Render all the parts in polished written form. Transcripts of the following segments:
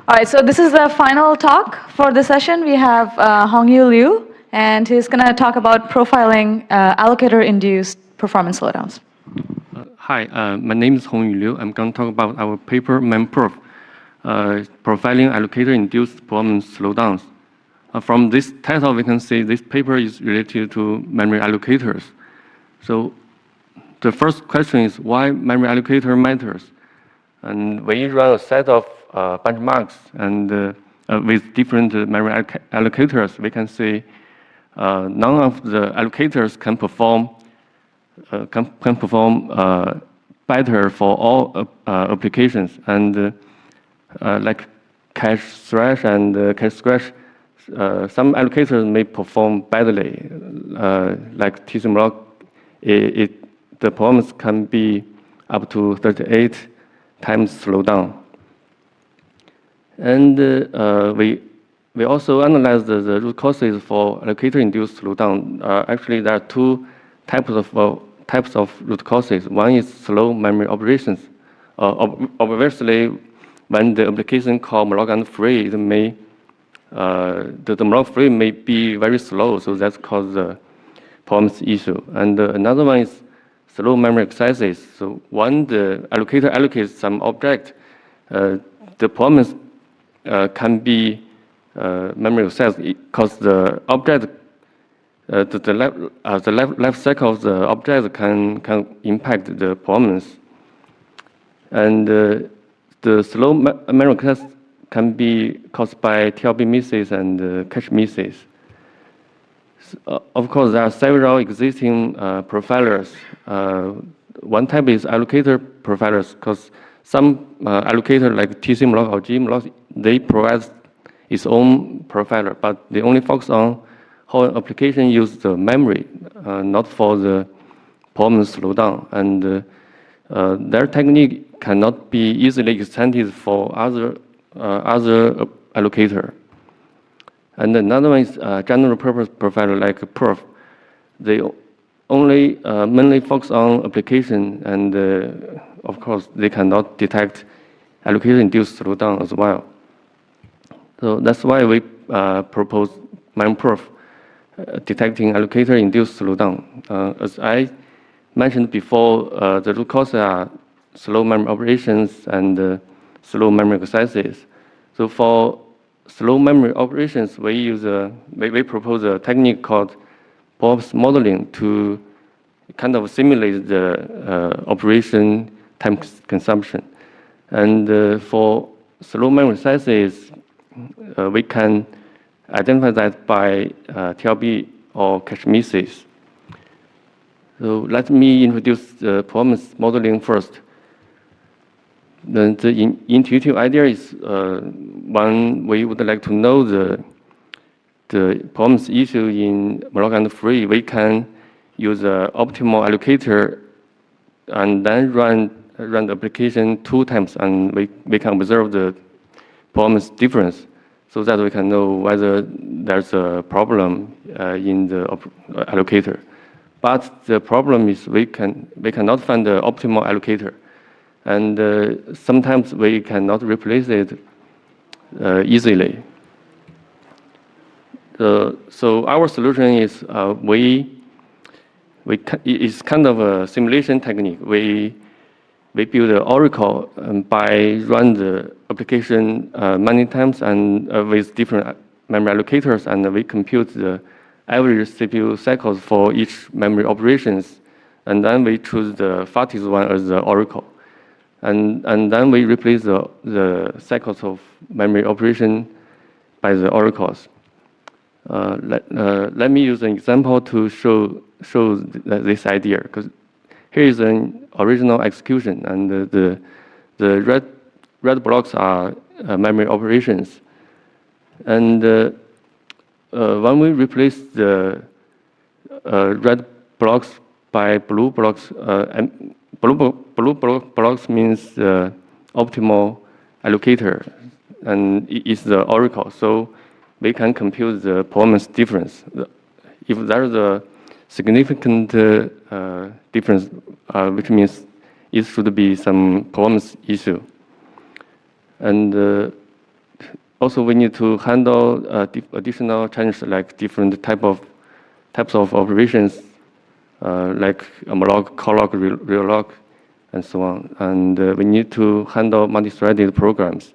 All right, so this is the final talk for the session. We have Hongyu Liu, and he's going to talk about profiling allocator-induced performance slowdowns. Hi, my name is Hongyu Liu. I'm going to talk about our paper MemPerf, profiling allocator-induced performance slowdowns. From this title, we can see this paper is related to memory allocators. So the first question is why memory allocator matters. And when you run a set of benchmarks and with different memory allocators, we can see none of the allocators can perform better for all applications. And like cache thrash and cache scratch, some allocators may perform badly. Like tcmlock, the performance can be up to 38 times slowdown. And we also analyzed the root causes for allocator-induced slowdown. Actually, there are two types of root causes. One is slow memory operations. Obviously, when the application called malloc and free, it may the malloc free may be very slow, so that's caused the performance issue. And another one is slow memory accesses. So when the allocator allocates some object, the performance can be memory access because the object, the life cycle of the object can impact the performance. And the slow memory access can be caused by TLB misses and cache misses. Of course, there are several existing profilers. One type is allocator profilers, because some allocator like tcmlock or gmlock, they provide its own profiler, but they only focus on how an application uses the memory, not for the performance slowdown. And their technique cannot be easily extended for other allocator. And another one is general purpose profiler like perf. They only mainly focus on application, and of course they cannot detect allocator-induced slowdown as well. So that's why we propose MemPerf, detecting allocator-induced slowdown. As I mentioned before, the root causes are slow memory operations and slow memory accesses. So for slow memory operations, we propose a technique called performance modeling to kind of simulate the operation time consumption. And for slow memory accesses, we can identify that by TLB or cache misses. So let me introduce the performance modeling first. The intuitive idea is when we would like to know the performance issue in malloc and free, we can use an optimal allocator and then run the application 2 times, and we can observe the performance difference so that we can know whether there's a problem in the allocator. But the problem is we cannot find the optimal allocator. And sometimes we cannot replace it easily. So our solution is it's kind of a simulation technique. We build an oracle by run the application many times and with different memory allocators, and we compute the average CPU cycles for each memory operations, and then we choose the fastest one as the oracle. And then we replace the cycles of memory operation by the oracles. Let me use an example to show this idea, because here is an original execution, and the red blocks are memory operations. And when we replace the red blocks by blue blocks, blue blocks means the optimal allocator, and it's the oracle. So we can compute the performance difference. If there's a significant difference, which means it should be some performance issue. And also we need to handle additional challenges like different types of operations, like malloc, calloc, relloc, and so on. And we need to handle multi-threaded programs.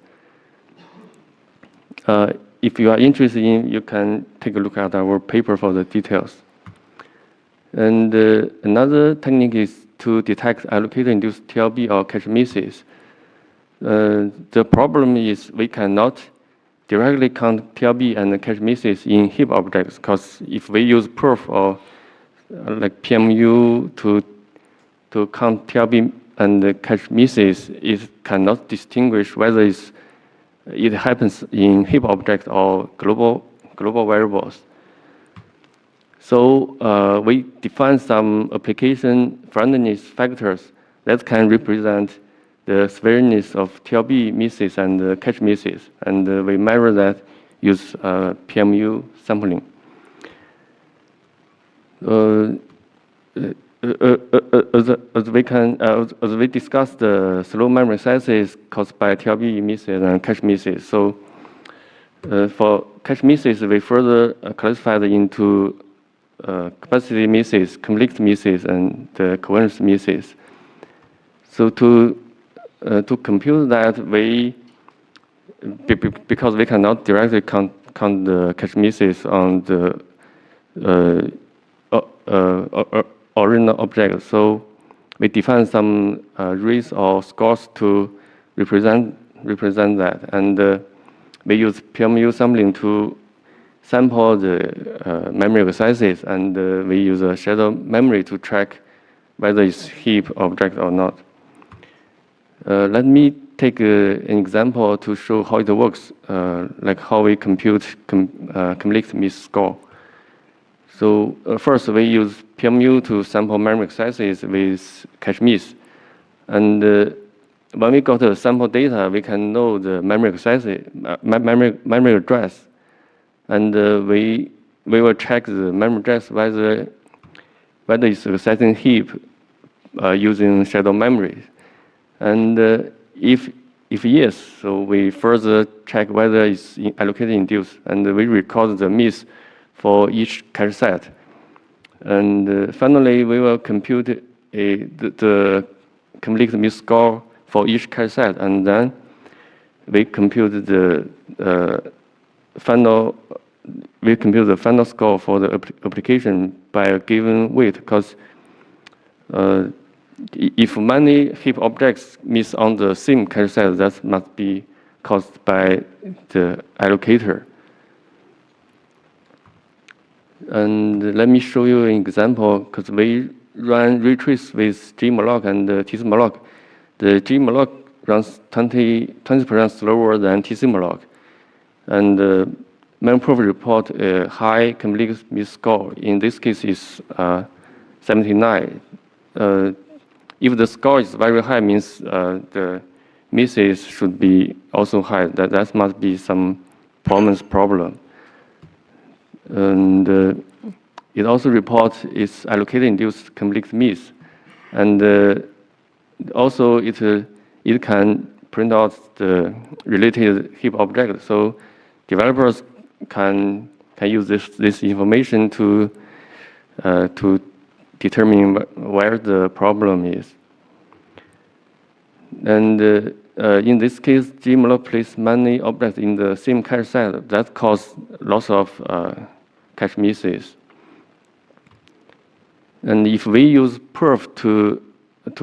If you are interested in, you can take a look at our paper for the details. And another technique is to detect allocator-induced TLB or cache misses. The problem is we cannot directly count TLB and cache misses in heap objects, because if we use perf or like PMU to count TLB and cache misses, it cannot distinguish whether it happens in heap object or global variables. So we define some application friendliness factors that can represent the severeness of TLB misses and cache misses, and we measure that use PMU sampling. As we discussed, the slow memory sizes caused by TLB misses and cache misses. So for cache misses, we further classified into capacity misses, conflict misses, and the coherence misses. So to compute that, because we cannot directly count the cache misses on the original object, so we define some rays or scores to represent that, and we use PMU sampling to sample the memory sizes, and we use a shadow memory to track whether it's heap object or not. Let me take an example to show how it works, like how we compute conflict miss score. So first we use PMU to sample memory sizes with cache miss, and when we got the sample data, we can know the memory size, memory address, and we will check the memory address whether it's accessing heap using shadow memory, and if yes, so we further check whether it's allocator-induced, and we record the miss for each cache set. And finally, we will compute the conflict miss score for each cache set, and then we compute the final score for the application by a given weight, because if many heap objects miss on the same cache set, that must be caused by the allocator. And let me show you an example, because we run retrace with gmalloc and tcmalloc. The gmalloc runs 20% slower than tcmalloc, and MemPerf report a high conflict miss score. In this case, is 79. If the score is very high, means the misses should be also high. That must be some performance problem. And it also reports its allocator-induced conflict miss, and also it can print out the related heap object. So developers can use this information to determine where the problem is. And in this case, gmalloc places many objects in the same cache set. That causes lots of cache misses. And if we use perf to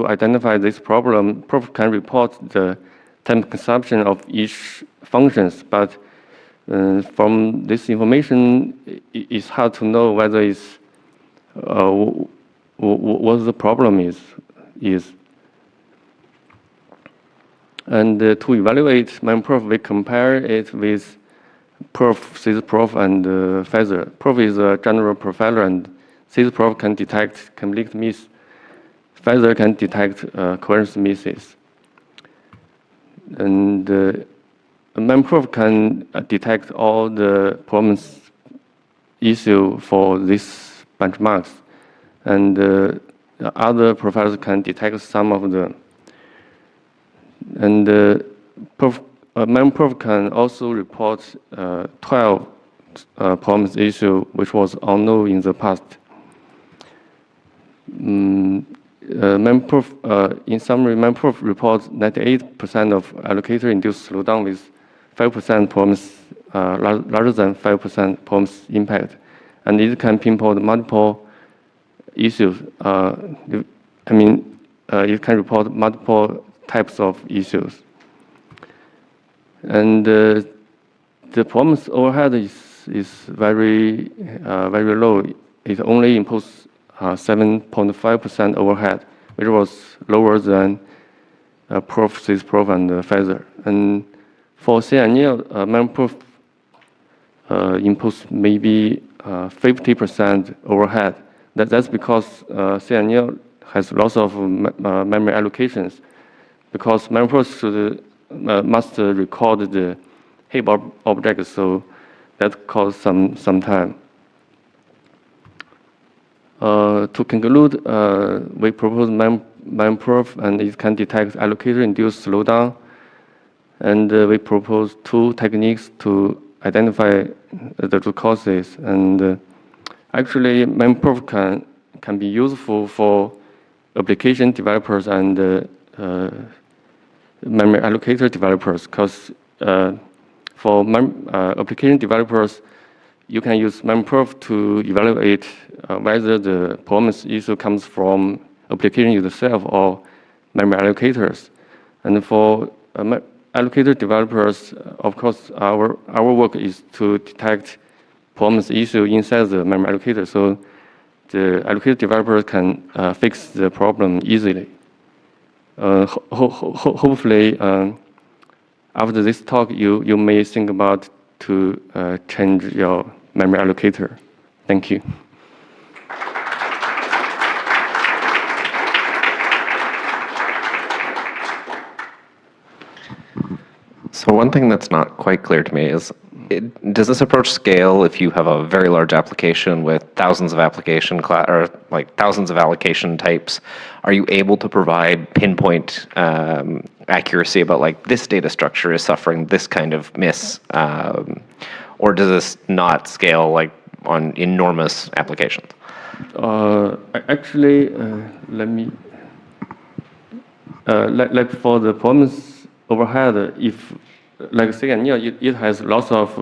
identify this problem, perf can report the time consumption of each functions, but from this information, it's hard to know whether it's what the problem is. And to evaluate MemPerf, we compare it with perf, sysperf, and feather. Perf is a general profiler, and sysperf can detect conflict miss. Feather can detect coherence misses. And MemPerf can detect all the performance issue for these benchmarks, and other profilers can detect some of them. And perf MemPerf can also report 12 performance issue, which was unknown in the past. MemPerf, in summary, MemPerf reports 98% of allocator-induced slowdown with 5% performance larger than 5% performance impact, and it can pinpoint multiple issues. It can report multiple types of issues. And the performance overhead is very low. It only imposes 7.5% overhead, which was lower than Perf, SysPerf, and Feather. And for CNL, MemPerf imposes maybe 50% overhead. That's because CNL has lots of memory allocations, because MemPerf must record the heap object, so that costs some time. To conclude, we propose MemPerf, and it can detect allocator-induced slowdown, and we propose 2 techniques to identify the root causes. And actually, MemPerf can be useful for application developers and memory allocator developers, because for application developers, you can use MemPerf to evaluate whether the performance issue comes from application itself or memory allocators. And for allocator developers, of course, our work is to detect performance issue inside the memory allocator, so the allocator developer can fix the problem easily. Hopefully, after this talk, you may think about to change your memory allocator. Thank you. So one thing that's not quite clear to me is, does this approach scale if you have a very large application with thousands of application thousands of allocation types? Are you able to provide pinpoint accuracy about this data structure is suffering this kind of miss, or does this not scale on enormous applications? Actually, let me for the performance overhead, if say, it has lots of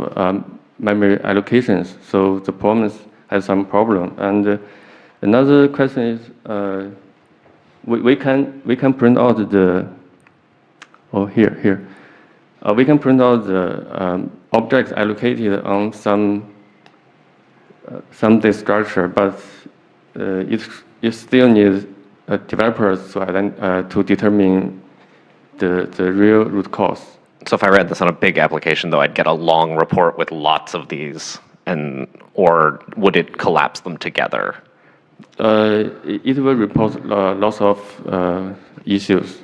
memory allocations, so the performance has some problem. And another question is, we can print out the we can print out the objects allocated on some data structure, but it still needs developers to determine the real root cause. So if I read this on a big application, though, I'd get a long report with lots of these, or would it collapse them together? It will report lots of issues.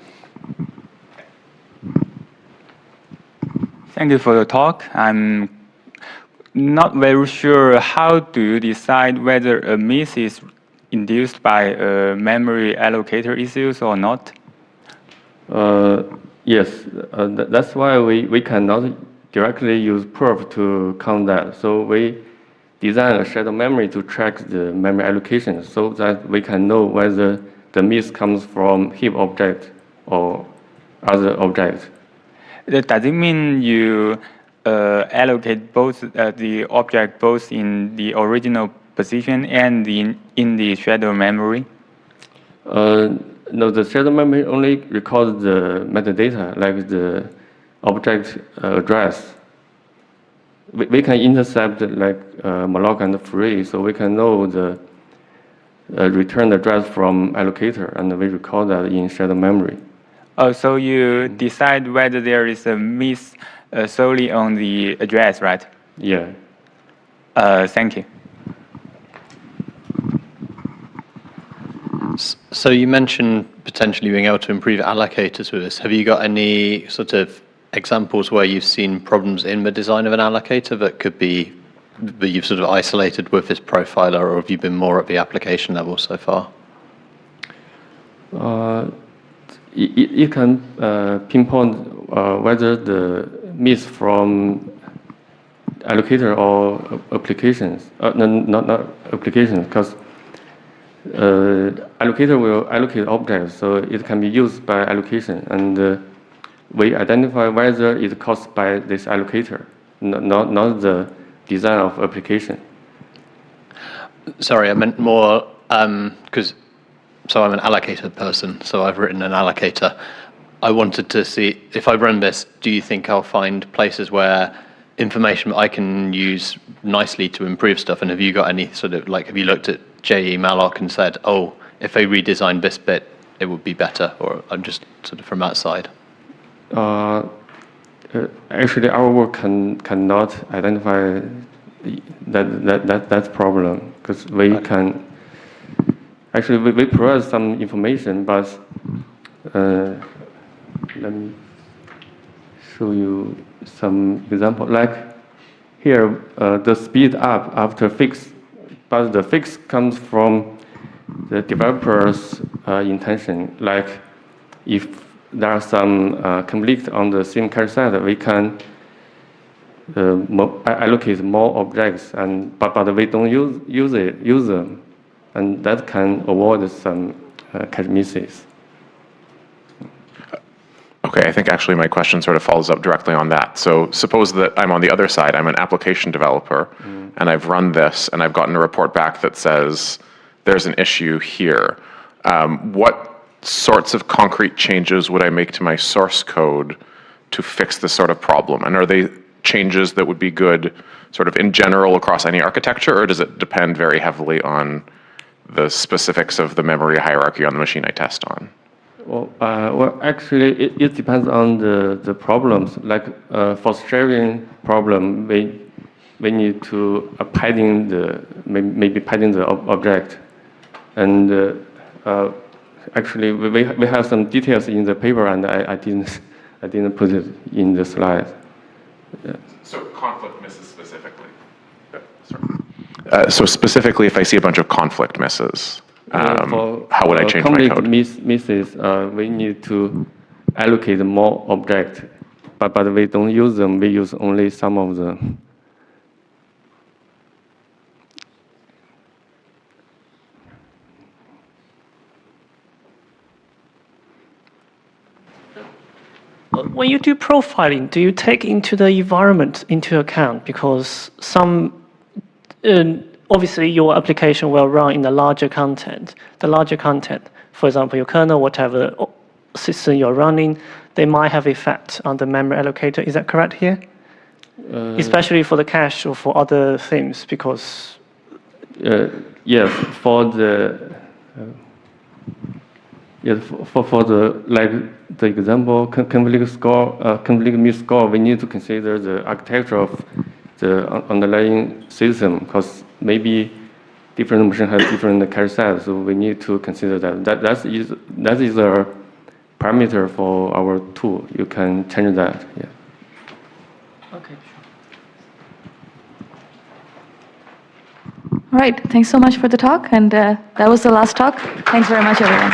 Thank you for the talk. I'm not very sure how do you decide whether a miss is induced by memory allocator issues or not? Yes, that's why we cannot directly use perf to count that. So we design a shadow memory to track the memory allocation so that we can know whether the miss comes from heap object or other object. Does it mean you allocate both the object both in the original position and in the shadow memory? No, the shadow memory only records the metadata, like the object address. We can intercept malloc and free, so we can know the return address from allocator, and we record that in shadow memory. Oh, so you decide whether there is a miss solely on the address, right? Yeah. Thank you. So you mentioned potentially being able to improve allocators with this. Have you got any sort of examples where you've seen problems in the design of an allocator that you've sort of isolated with this profiler, or have you been more at the application level so far? It can pinpoint whether the miss from allocator or applications. No, not applications, because allocator will allocate objects, so it can be used by allocation, and we identify whether it's caused by this allocator, not the design of application. Sorry, I meant more because so I'm an allocator person, so I've written an allocator. I wanted to see if I run this, do you think I'll find places where information I can use nicely to improve stuff? And have you got any sort of, like, have you looked at JE malloc and said, oh, if they redesigned this bit, it would be better? Or I'm just sort of from that side. Actually, our work cannot identify that problem, because we can actually we provide some information, but let me show you some example. Like here, the speed up after fix, but the fix comes from the developer's intention. Like if there are some conflict on the same cache set, we can allocate more objects, but we don't use them, and that can avoid some cache misses. Okay, I think actually my question sort of follows up directly on that. So suppose that I'm on the other side, I'm an application developer, and I've run this, and I've gotten a report back that says there's an issue here. What sorts of concrete changes would I make to my source code to fix this sort of problem? And are they changes that would be good sort of in general across any architecture, or does it depend very heavily on the specifics of the memory hierarchy on the machine I test on? Well, actually, it depends on the problems. Like for sharing problem, we need to padding maybe padding the object, and actually we have some details in the paper, and I didn't put it in the slide. Yeah. So conflict misses specifically. So specifically, if I see a bunch of conflict misses, how would I change my code? Misses, we need to allocate more objects, but we don't use them. We use only some of them. When you do profiling, do you take into the environment into account? Because some, obviously your application will run in the larger content. The larger content, for example, your kernel, whatever system you're running, they might have effect on the memory allocator. Is that correct here? Especially for the cache or for other things, because... yes, for the... Yes, for the like the example conflict miss score, we need to consider the architecture of the underlying system, because maybe different machine has different cache sets, so we need to consider that. That is a parameter for our tool. You can change that. Yeah. Okay. All right, thanks so much for the talk, and that was the last talk. Thanks very much, everyone.